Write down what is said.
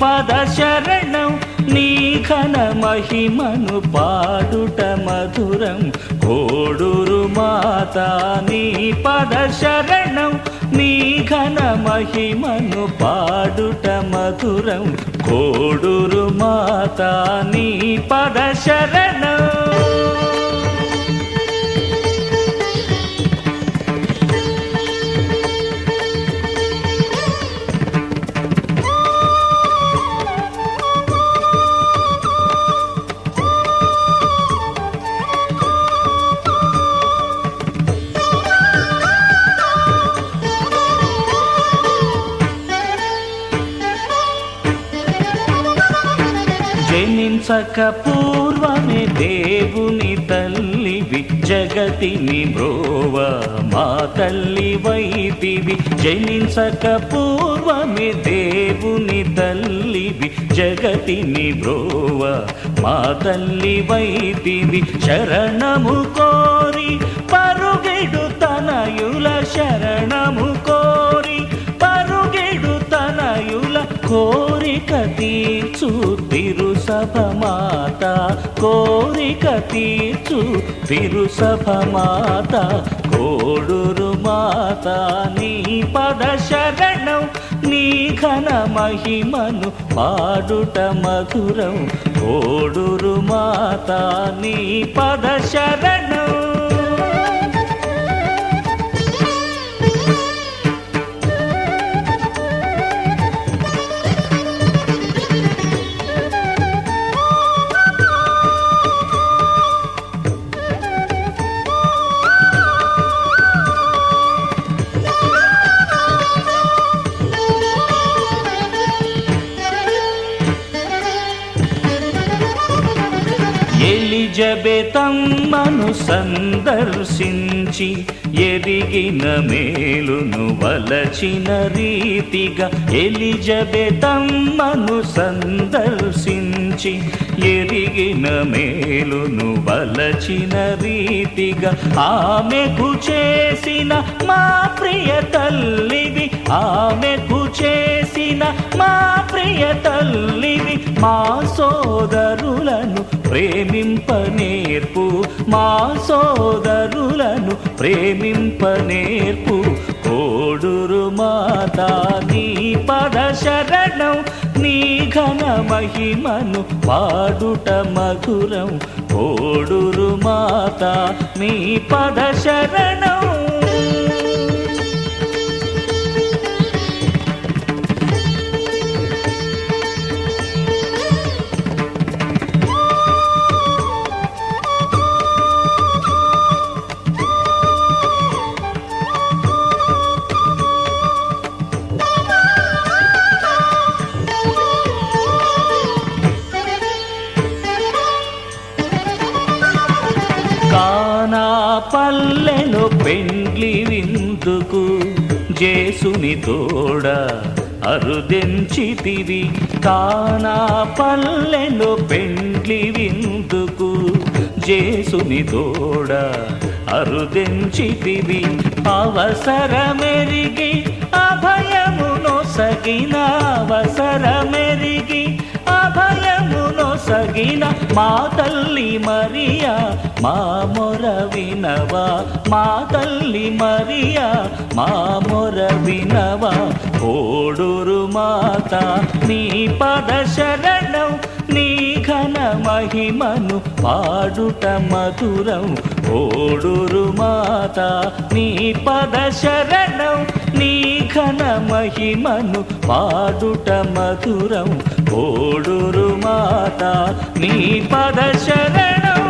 పద శరణం నీ ఘన మహిమను పాడుట మధురం కోడూరు మాత నీ పద శరణం నీ ఘన మహిమను పాడుట మధురం కోడూరు మాత నీ పద శరణం. జనించక పూర్వమే దేవుని తల్లివి జగతిని బ్రోవ మా తల్లి వైతివి. జనించక పూర్వమే దేవుని తల్లివి జగతిని బ్రోవ మా తల్లి వైతివి. శరణము కోరి పరుగెడు తనయుల శరణము కోరి పరుగెడు తనయుల కోరిక తీర్చు తిరుసభ మాత కోరిక తీర్చు తిరుసభ మాత కోడూరు మాత నీ పద శరణం నీ ఘన మహిమను పాడుట మధురం కోడూరు మాత నీ పద శరణం. ఎలిజబెతమ్మను సందర్శించి ఎరిగిన మేలును వలచిన రీతిగా ఎలిజబెతమ్మను సందర్శించి ఎరిగిన మేలును వలచిన రీతిగా ఆమెకు చేసిన మా ప్రియ తల్లివి ఆమెకు చేసిన మా ప్రియ తల్లివి. మా సోదరులను ప్రేమింపనేర్పు మా సోదరులను ప్రేమింపనేర్పు కోడూరు మాత నీ పద శరణం నీ ఘన మహిమను పాడుట మధురం కోడూరు మాత నీ పద శరణం. కానా పల్లెలో పెండ్లి విందుకు జేసుని తోడ అరుదెంచితివి. కానా పల్లెలో పెండ్లి విందుకు జేసుని తోడ అరుదెంచితివి. అవసరమెరిగి అభయమునొసగిన అవసరమెరిగి అభయమునొసగిన మా తల్లి మరియా మా మొర వినవా మా తల్లి మరియా మా మొర వినవా కోడూరు మాత నీ పద శరణం నీ ఘన మహిమను పాడుట మధురం కోడూరు మాత నీ పద శరణం నీ ఘన మహిమను పాడుట మధురం కోడూరు మాత నీ పద శరణం.